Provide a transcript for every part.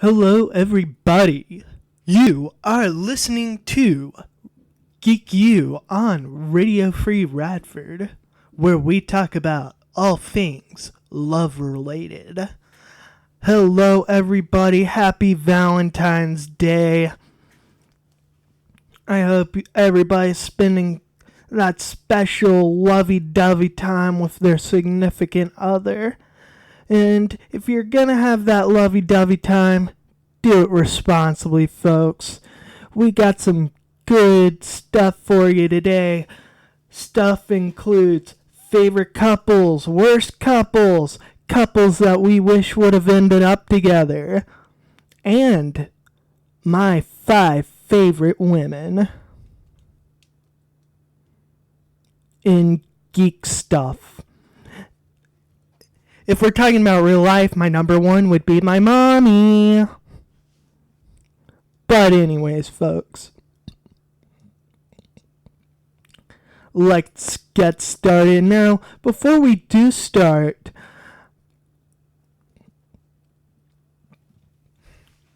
Hello, everybody. You are listening to GeekU on Radio Free Radford, where we talk about all things love-related. Hello, everybody. Happy Valentine's Day. I hope everybody's spending that special lovey-dovey time with their significant other. And if you're gonna have that lovey-dovey time, do it responsibly, folks. We got some good stuff for you today. Stuff includes favorite couples, worst couples, couples that we wish would have ended up together, and my 5 favorite women in geek stuff. If we're talking about real life, my number 1 would be my mommy. But anyways, folks, let's get started. Now, before we do start,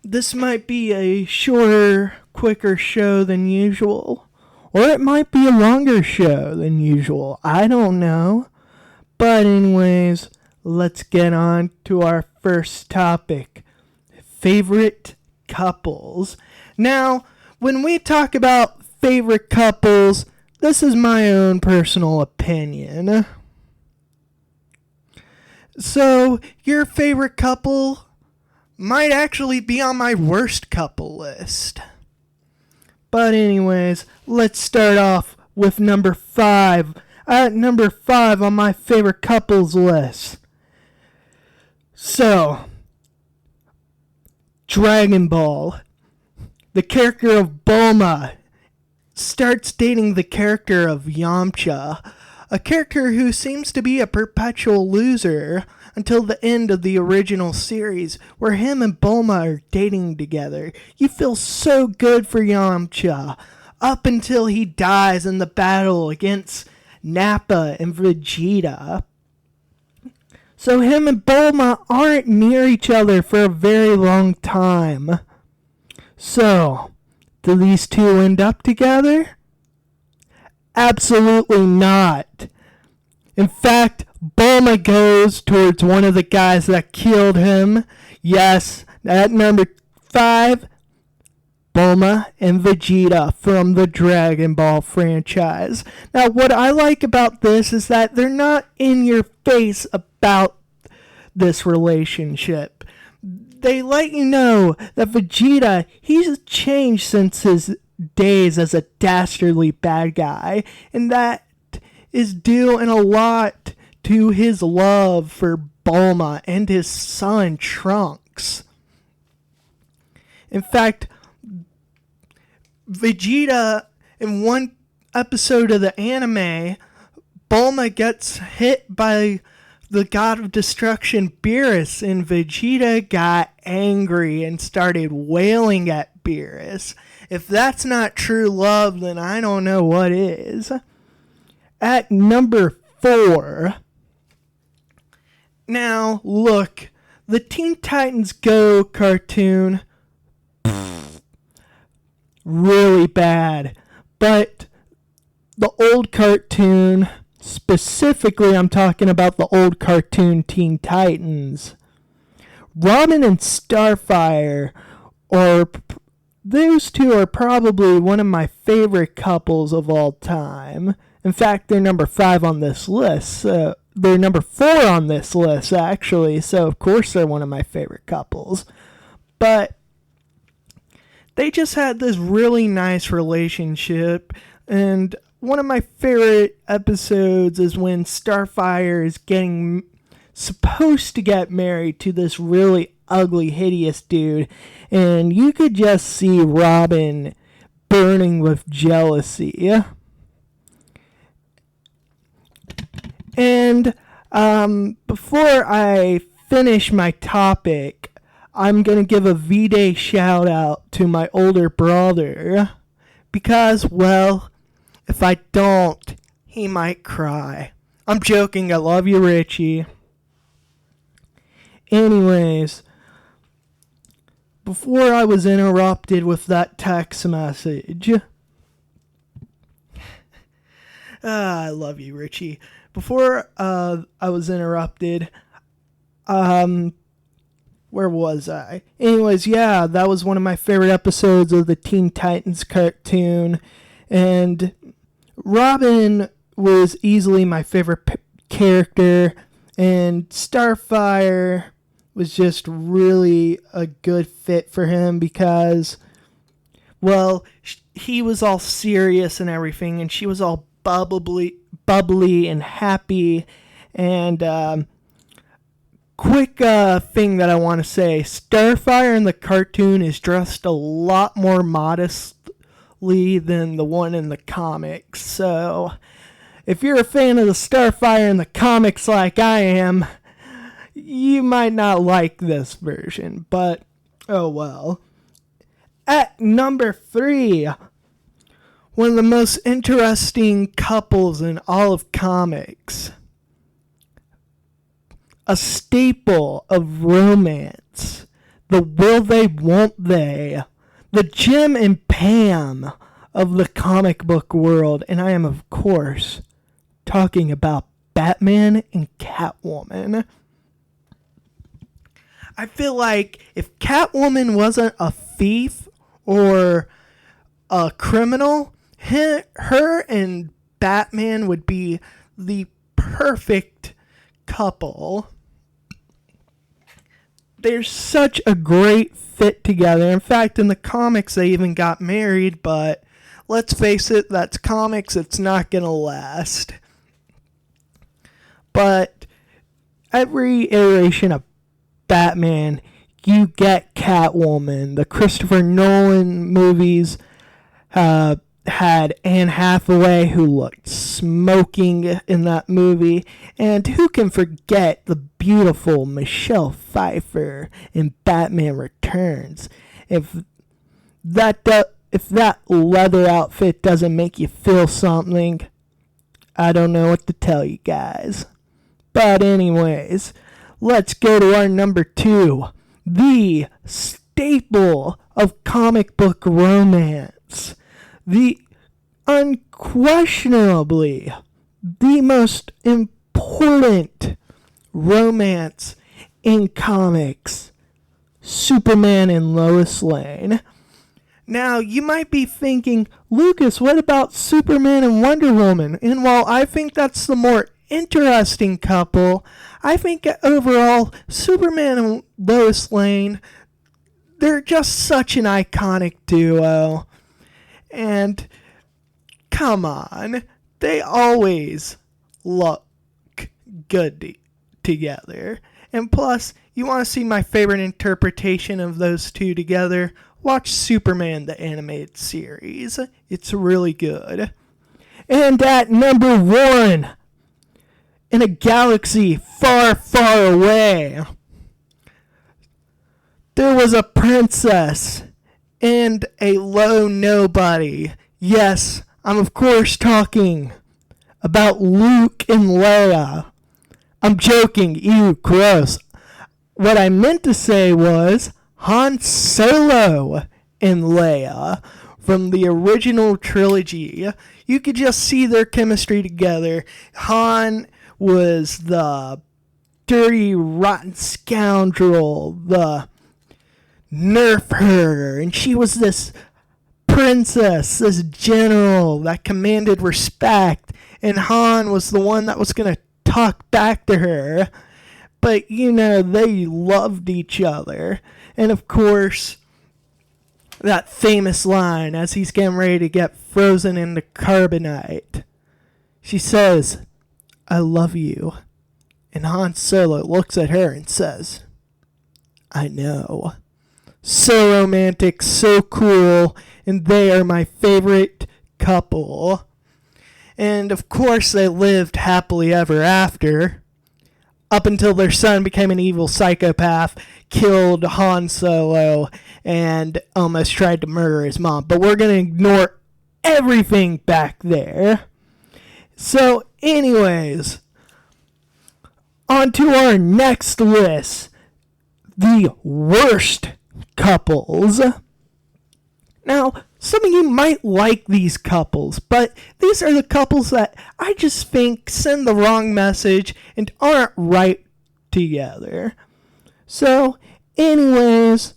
this might be a shorter, quicker show than usual. Or it might be a longer show than usual. I don't know. But anyways, let's get on to our first topic. Favorite couples. Now, when we talk about favorite couples, this is my own personal opinion. So, your favorite couple might actually be on my worst couple list. But anyways, let's start off with number 5. At number 5 on my favorite couples list. So, Dragon Ball. The character of Bulma starts dating the character of Yamcha, a character who seems to be a perpetual loser until the end of the original series, where him and Bulma are dating together. You feel so good for Yamcha, up until he dies in the battle against Nappa and Vegeta. So him and Bulma aren't near each other for a very long time. So, do these two end up together? Absolutely not. In fact, Bulma goes towards one of the guys that killed him. Yes, at number 5, Bulma and Vegeta from the Dragon Ball franchise. Now, what I like about this is that they're not in your face about this relationship. They let you know that Vegeta, he's changed since his days as a dastardly bad guy, and that is due in a lot to his love for Bulma and his son Trunks. In fact, Vegeta, in one episode of the anime, Bulma gets hit by the god of destruction Beerus, and Vegeta got angry and started wailing at Beerus. If that's not true love, then I don't know what is. At number 4. Now, look, the Teen Titans Go cartoon, really bad. But the old cartoon, specifically I'm talking about the old cartoon Teen Titans, Robin and Starfire, those two are probably one of my favorite couples of all time. In fact, they're number 5 on this list. They're number 4 on this list, actually, so of course they're one of my favorite couples. But they just had this really nice relationship, and one of my favorite episodes is when Starfire is supposed to get married to this really ugly, hideous dude, and you could just see Robin burning with jealousy. And before I finish my topic, I'm going to give a V-Day shout out to my older brother, because, well, if I don't, he might cry. I'm joking, I love you, Richie. Anyways, before I was interrupted with that text message. I love you, Richie. Before I was interrupted, where was I? Anyways, yeah, that was one of my favorite episodes of the Teen Titans cartoon. And Robin was easily my favorite character. And Starfire was just really a good fit for him because, well, he was all serious and everything, and she was all bubbly and happy. And quick thing that I want to say, Starfire in the cartoon is dressed a lot more modestly than the one in the comics. So if you're a fan of the Starfire in the comics like I am, you might not like this version, but oh well. At number 3, one of the most interesting couples in all of comics. A staple of romance. The will they, won't they. The Jim and Pam of the comic book world. And I am, of course, talking about Batman and Catwoman. I feel like if Catwoman wasn't a thief or a criminal, her and Batman would be the perfect couple. They're such a great fit together. In fact, in the comics, they even got married, but let's face it, that's comics. It's not going to last. But every iteration of Batman, you get Catwoman. The Christopher Nolan movies had Anne Hathaway, who looked smoking in that movie. And who can forget the beautiful Michelle Pfeiffer in Batman Returns? If that leather outfit doesn't make you feel something, I don't know what to tell you guys. But anyways, let's go to our number 2. The staple of comic book romance. The unquestionably the most important romance in comics. Superman and Lois Lane. Now, you might be thinking, Lucas, what about Superman and Wonder Woman? And while I think that's the more interesting couple, I think overall, Superman and Lois Lane, they're just such an iconic duo. And come on, they always look good together. And plus, you want to see my favorite interpretation of those two together? Watch Superman, the animated series. It's really good. And at number 1, in a galaxy far, far away, there was a princess and a low nobody. Yes, I'm of course talking about Luke and Leia. I'm joking, ew, gross. What I meant to say was Han Solo and Leia from the original trilogy. You could just see their chemistry together. Han was the dirty, rotten scoundrel, the nerf herder, and she was this princess, this general that commanded respect, and Han was the one that was going to talk back to her. But, you know, they loved each other. And, of course, that famous line as he's getting ready to get frozen into carbonite. She says, "I love you." And Han Solo looks at her and says, "I know." So romantic, so cool, and they are my favorite couple. And of course they lived happily ever after, up until their son became an evil psychopath, killed Han Solo, and almost tried to murder his mom. But we're going to ignore everything back there. So anyways, on to our next list. The worst couples. Now, some of you might like these couples, but these are the couples that I just think send the wrong message and aren't right together. So, anyways,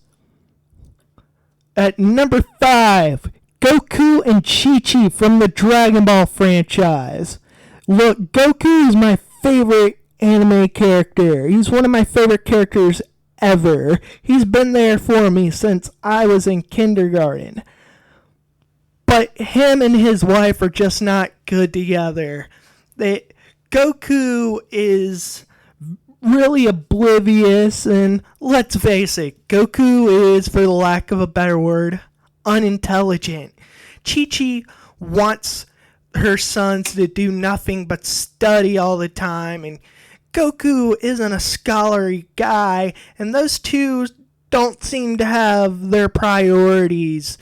at number 5, Goku and Chi-Chi from the Dragon Ball franchise. Look, Goku is my favorite anime character. He's one of my favorite characters ever. He's been there for me since I was in kindergarten. But him and his wife are just not good together. Goku is really oblivious, and let's face it, Goku is, for the lack of a better word, unintelligent. Chi-Chi wants her sons to do nothing but study all the time, and Goku isn't a scholarly guy, and those two don't seem to have their priorities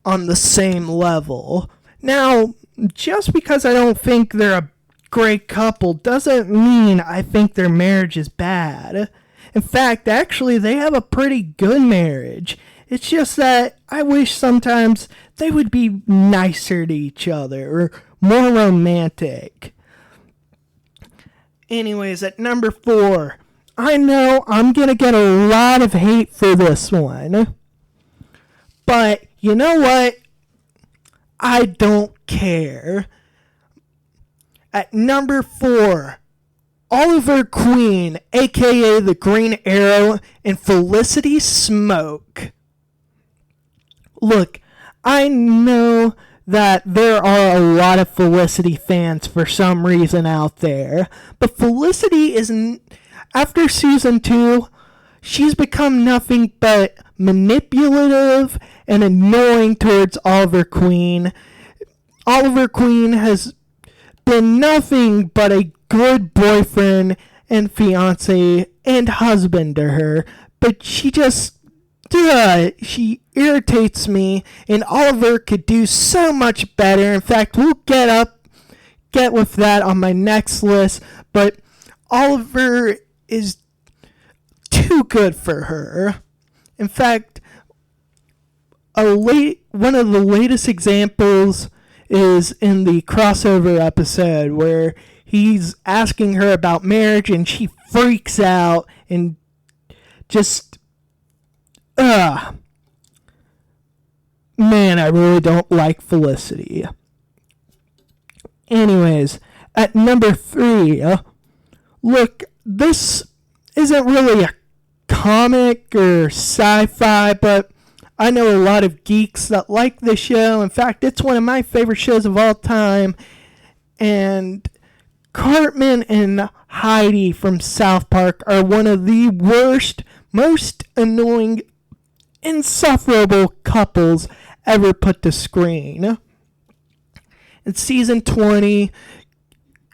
on the same level. Now, just because I don't think they're a great couple doesn't mean I think their marriage is bad. In fact, actually, they have a pretty good marriage. It's just that I wish sometimes they would be nicer to each other or more romantic. Anyways, at number 4, I know I'm going to get a lot of hate for this one. But you know what? I don't care. At number 4, Oliver Queen, aka the Green Arrow, and Felicity Smoke. Look, I know that there are a lot of Felicity fans for some reason out there, but Felicity after season 2, she's become nothing but manipulative and annoying towards Oliver Queen. Oliver Queen has been nothing but a good boyfriend and fiance and husband to her, but she irritates me, and Oliver could do so much better. In fact, we'll get with that on my next list, but Oliver is too good for her. In fact, one of the latest examples is in the crossover episode where he's asking her about marriage and she freaks out and just man, I really don't like Felicity. Anyways, at number 3, look, this isn't really a comic or sci-fi, but I know a lot of geeks that like this show. In fact, it's one of my favorite shows of all time. And Cartman and Heidi from South Park are one of the worst, most annoying, insufferable couples ever put to screen. In season 20,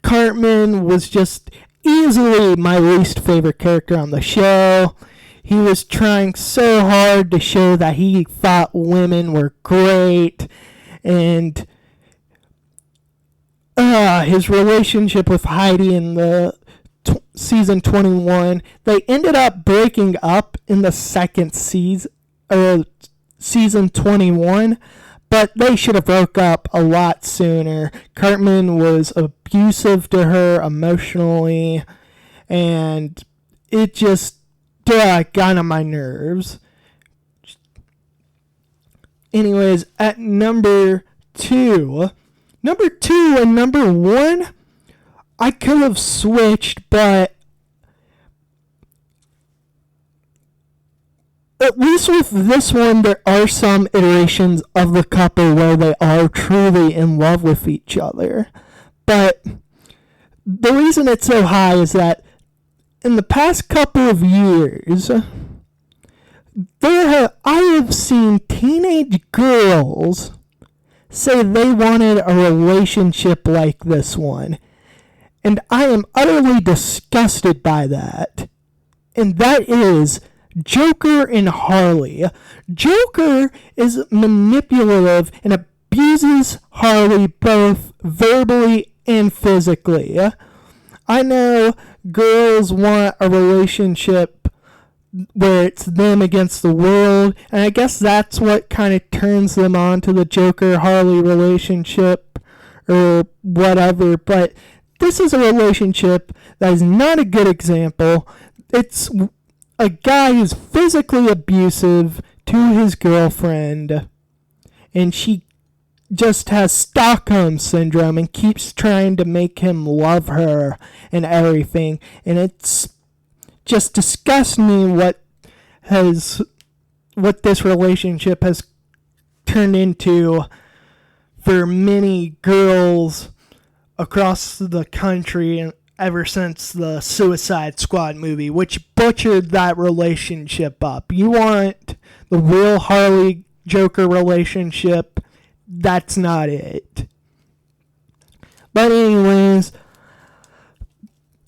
Cartman was just easily my least favorite character on the show. He was trying so hard to show that he thought women were great, and his relationship with Heidi in the season 21, they ended up breaking up in the second season, season 21, but they should have broke up a lot sooner. Cartman was abusive to her emotionally, and it just got on my nerves. Anyways, at number 2 and number 1, I could have switched, but at least with this one, there are some iterations of the couple where they are truly in love with each other. But the reason it's so high is that in the past couple of years, I have seen teenage girls say they wanted a relationship like this one. And I am utterly disgusted by that. And that is Joker and Harley. Joker is manipulative and abuses Harley both verbally and physically. I know girls want a relationship where it's them against the world. And I guess that's what kind of turns them on to the Joker-Harley relationship or whatever. But this is a relationship that is not a good example. It's a guy who's physically abusive to his girlfriend, and she just has Stockholm Syndrome and keeps trying to make him love her and everything. And it's just disgusts me what this relationship has turned into for many girls across the country, and ever since the Suicide Squad movie, which butchered that relationship up. You want the real Harley Joker relationship, that's not it. But anyways,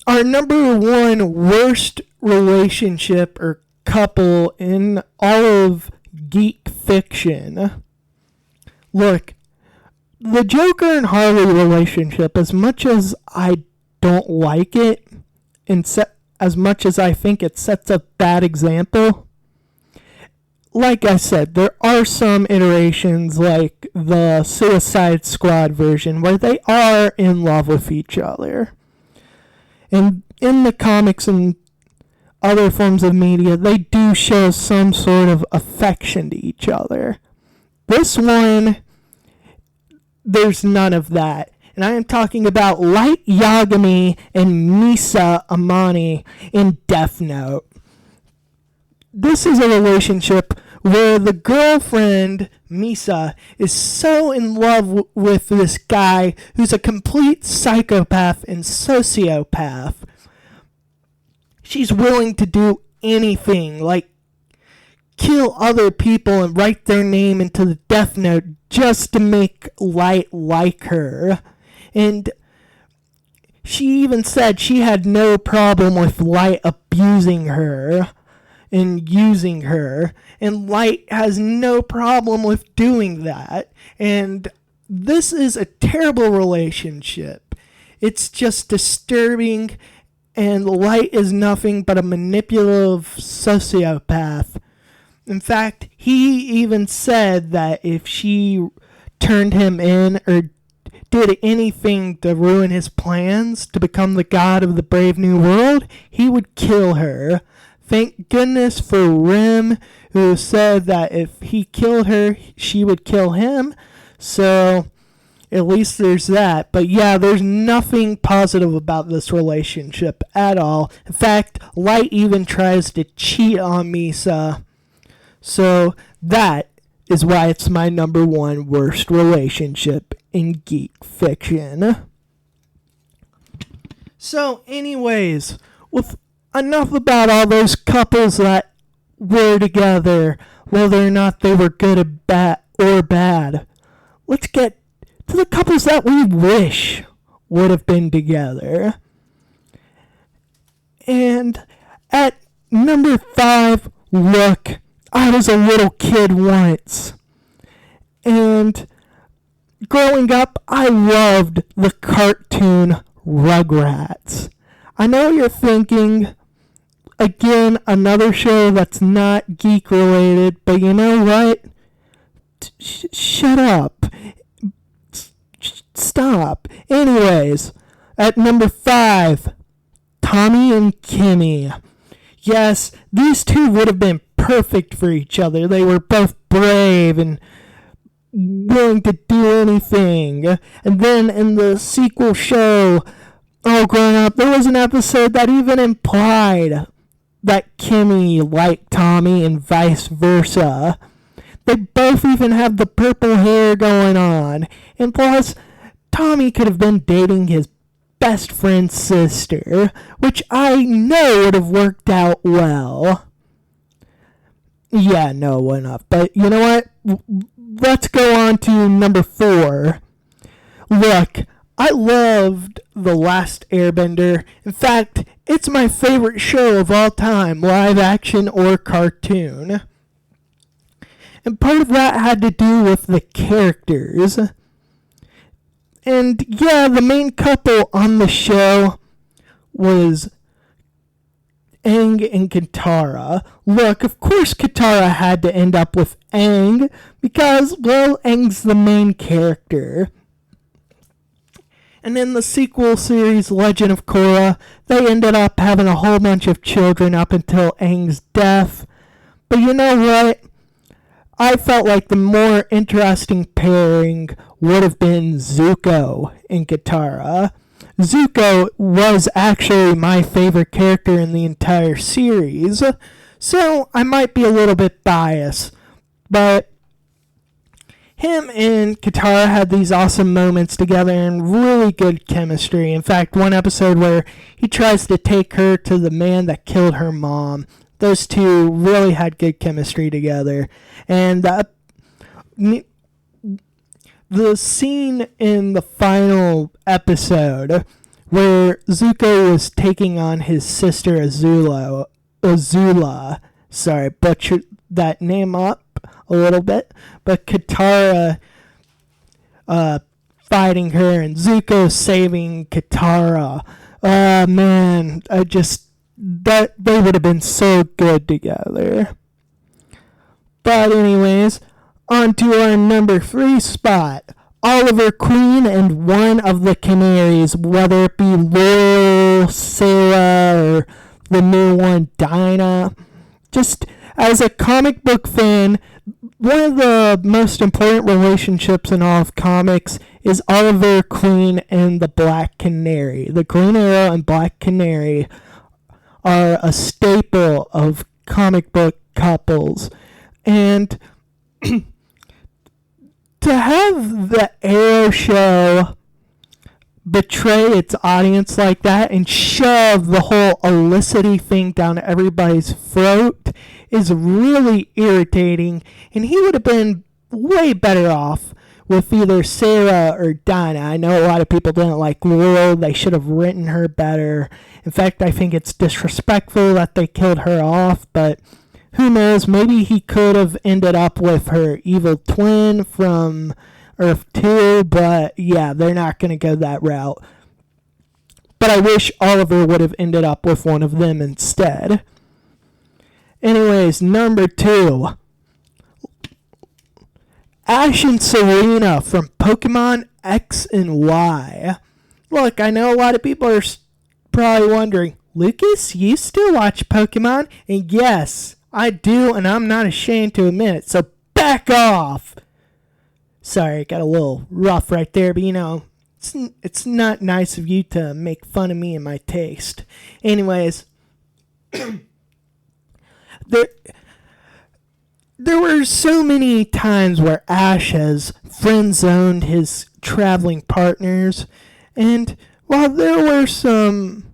our number one worst relationship or couple in all of geek fiction. Look, the Joker and Harley relationship, as much as I don't like it, and as much as I think it sets a bad example, like I said, there are some iterations like the Suicide Squad version where they are in love with each other. And in the comics and other forms of media, they do show some sort of affection to each other. This one, there's none of that. And I am talking about Light Yagami and Misa Amani in Death Note. This is a relationship where the girlfriend, Misa, is so in love with this guy who's a complete psychopath and sociopath. She's willing to do anything, like kill other people and write their name into the Death Note just to make Light like her. And she even said she had no problem with Light abusing her and using her, and Light has no problem with doing that. And this is a terrible relationship. It's just disturbing, and Light is nothing but a manipulative sociopath. In fact, he even said that if she turned him in or did anything to ruin his plans to become the god of the Brave New World, he would kill her. Thank goodness for Rim, who said that if he killed her, she would kill him. So, at least there's that. But yeah, there's nothing positive about this relationship at all. In fact, Light even tries to cheat on Misa. So, that is why it's my number one worst relationship in geek fiction. So, anyways, with enough about all those couples that were together, whether or not they were good or bad. Let's get to the couples that we wish would have been together. And at number 5, look, I was a little kid once. And growing up, I loved the cartoon Rugrats. I know you're thinking, again, another show that's not geek related, but you know what? Shut up. Stop. Anyways, at number 5, Tommy and Kimmy. Yes, these two would have been perfect for each other. They were both brave and willing to do anything. And then in the sequel show, growing up, there was an episode that even implied that Kimmy liked Tommy and vice versa. They both even have the purple hair going on. And plus, Tommy could have been dating his best friend's sister, which I know would have worked out well. Yeah, no, enough. But you know what? Let's go on to number 4. Look, I loved The Last Airbender. In fact, it's my favorite show of all time, live action or cartoon. And part of that had to do with the characters. And yeah, the main couple on the show was Aang and Katara. Look, of course Katara had to end up with Aang because, well, Aang's the main character. And in the sequel series, Legend of Korra, they ended up having a whole bunch of children up until Aang's death. But you know what? I felt like the more interesting pairing would have been Zuko and Katara. Zuko was actually my favorite character in the entire series, so I might be a little bit biased, but him and Katara had these awesome moments together and really good chemistry. In fact, one episode where he tries to take her to the man that killed her mom. Those two really had good chemistry together. And the scene in the final episode where Zuko was taking on his sister Azula, sorry, butchered that name up a little bit, but Katara fighting her and Zuko saving Katara. Man, that they would have been so good together. But anyways, on to our number 3 spot. Oliver Queen and one of the Canaries, whether it be Laurel, Sarah, or the new one, Dinah. Just as a comic book fan, one of the most important relationships in all of comics is Oliver Queen and the Black Canary. The Green Arrow and Black Canary are a staple of comic book couples. And to have the Arrow show betray its audience like that and shove the whole Olicity thing down everybody's throat is really irritating, and he would have been way better off with either Sarah or Dinah. I know a lot of people didn't like Laurel. They should have written her better. In fact, I think it's disrespectful that they killed her off, but who knows, maybe he could have ended up with her evil twin from Earth 2, but yeah, they're not going to go that route. But I wish Oliver would have ended up with one of them instead. Anyways, number 2. Ash and Serena from Pokemon X and Y. Look, I know a lot of people are probably wondering, Lucas, you still watch Pokemon? And yes, I do, and I'm not ashamed to admit it, so back off! Sorry, it got a little rough right there, but you know, it's not nice of you to make fun of me and my taste. Anyways, there were so many times where Ash has friend-zoned his traveling partners, and while there were some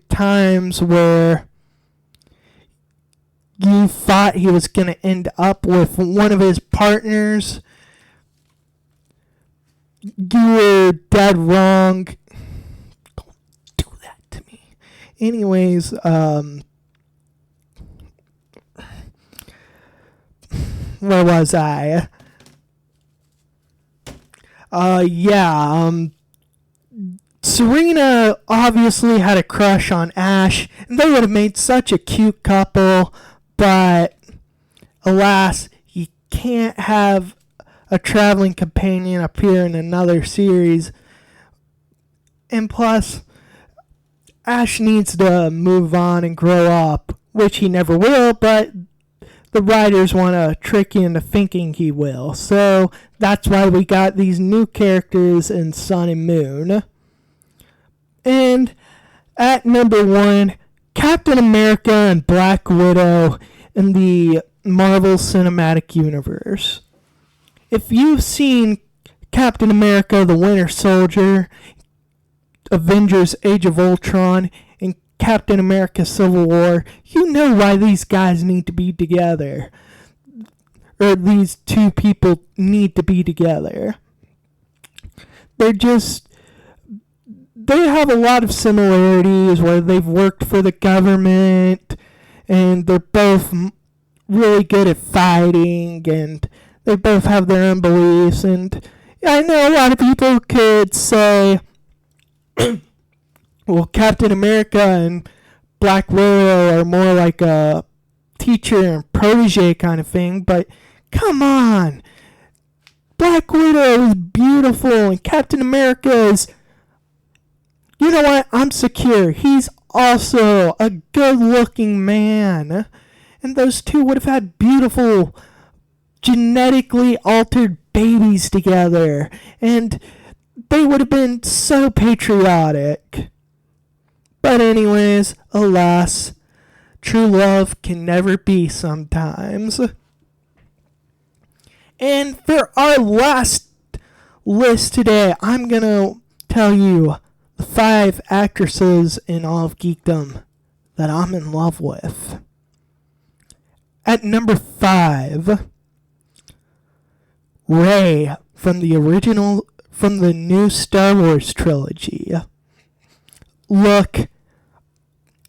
times where you thought he was going to end up with one of his partners, you were dead wrong. Don't do that to me. Anyways, where was I? Serena obviously had a crush on Ash, and they would have made such a cute couple, but alas, you can't have a traveling companion appear in another series. And plus, Ash needs to move on and grow up, which he never will, but the writers want to trick you into thinking he will. So that's why we got these new characters in Sun and Moon. And at number 1, Captain America and Black Widow in the Marvel Cinematic Universe. If you've seen Captain America the Winter Soldier, Avengers Age of Ultron, and Captain America Civil War, you know why these guys need to be together. Or these two people need to be together. They have a lot of similarities where they've worked for the government and they're both really good at fighting and they both have their own beliefs. And I know a lot of people could say, well, Captain America and Black Widow are more like a teacher and protege kind of thing, but come on. Black Widow is beautiful and Captain America is, you know what, I'm secure. He's also a good looking man. And those two would have had beautiful, genetically altered babies together. And they would have been so patriotic. But anyways, alas, true love can never be sometimes. And for our last list today, I'm going to tell you the 5 actresses in all of geekdom that I'm in love with. At number 5, Rey from the new Star Wars trilogy. Look,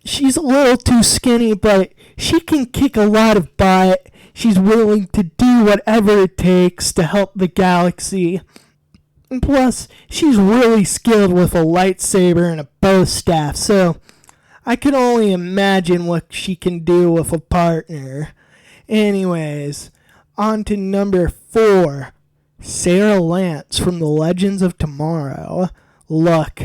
she's a little too skinny, but she can kick a lot of butt. She's willing to do whatever it takes to help the galaxy. And plus, she's really skilled with a lightsaber and a bow staff, so I can only imagine what she can do with a partner. Anyways, on to number 4, Sarah Lance from the Legends of Tomorrow. Look,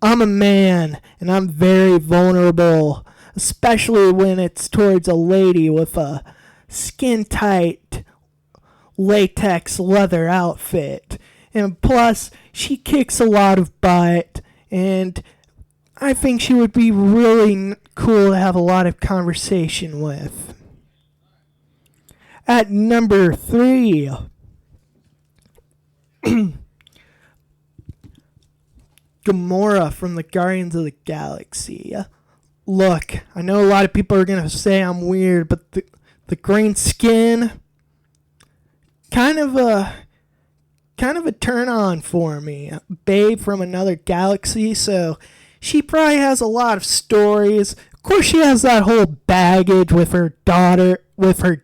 I'm a man, and I'm very vulnerable, especially when it's towards a lady with a skin-tight latex leather outfit. And plus, she kicks a lot of butt, and I think she would be really cool to have a lot of conversation with. At number 3, Gamora from the Guardians of the Galaxy. Look, I know a lot of people are going to say I'm weird, but the green skin, kind of a turn on for me. Babe from another galaxy, so she probably has a lot of stories. Of course, she has that whole baggage with her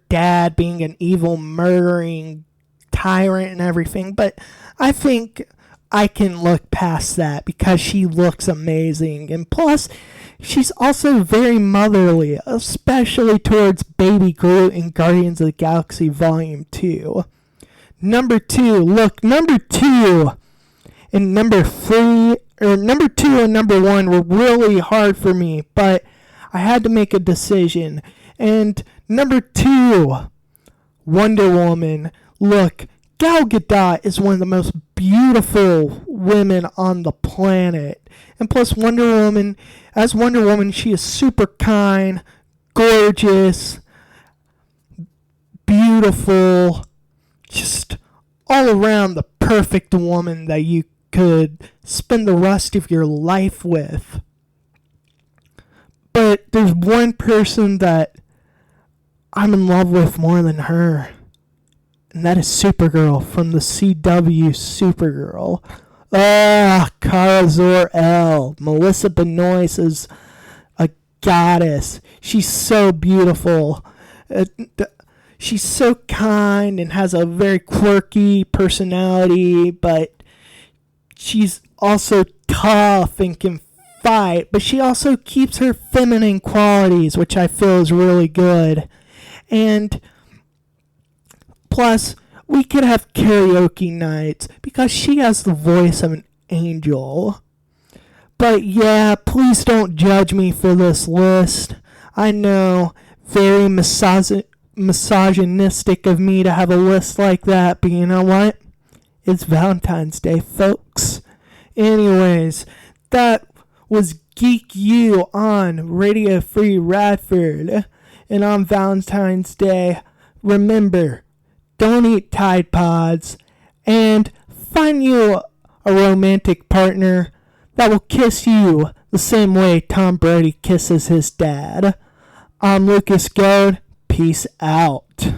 dad being an evil, murdering tyrant and everything, but I think I can look past that because she looks amazing. And plus, she's also very motherly, especially towards Baby Groot in Guardians of the Galaxy Volume 2. Number 2 and number 3, or number 2 and number 1 were really hard for me, but I had to make a decision. And number 2, Wonder Woman. Look, Gal Gadot is one of the most beautiful women on the planet. And plus, as Wonder Woman, she is super kind, gorgeous, beautiful, just all around the perfect woman that you could spend the rest of your life with. But there's one person that I'm in love with more than her, and that is Supergirl from the CW Supergirl. Kara Zor-El. Melissa Benoist is a goddess. She's so beautiful. She's so kind and has a very quirky personality, but she's also tough and can fight, but she also keeps her feminine qualities, which I feel is really good. And plus, we could have karaoke nights because she has the voice of an angel. But yeah, please don't judge me for this list. I know, very misogynistic of me to have a list like that, but you know what? It's Valentine's Day, folks. Anyways, that was GeekU on Radio Free Radford. And on Valentine's Day, remember, don't eat Tide Pods, and find you a romantic partner that will kiss you the same way Tom Brady kisses his dad. I'm Lucas Goad. Peace out.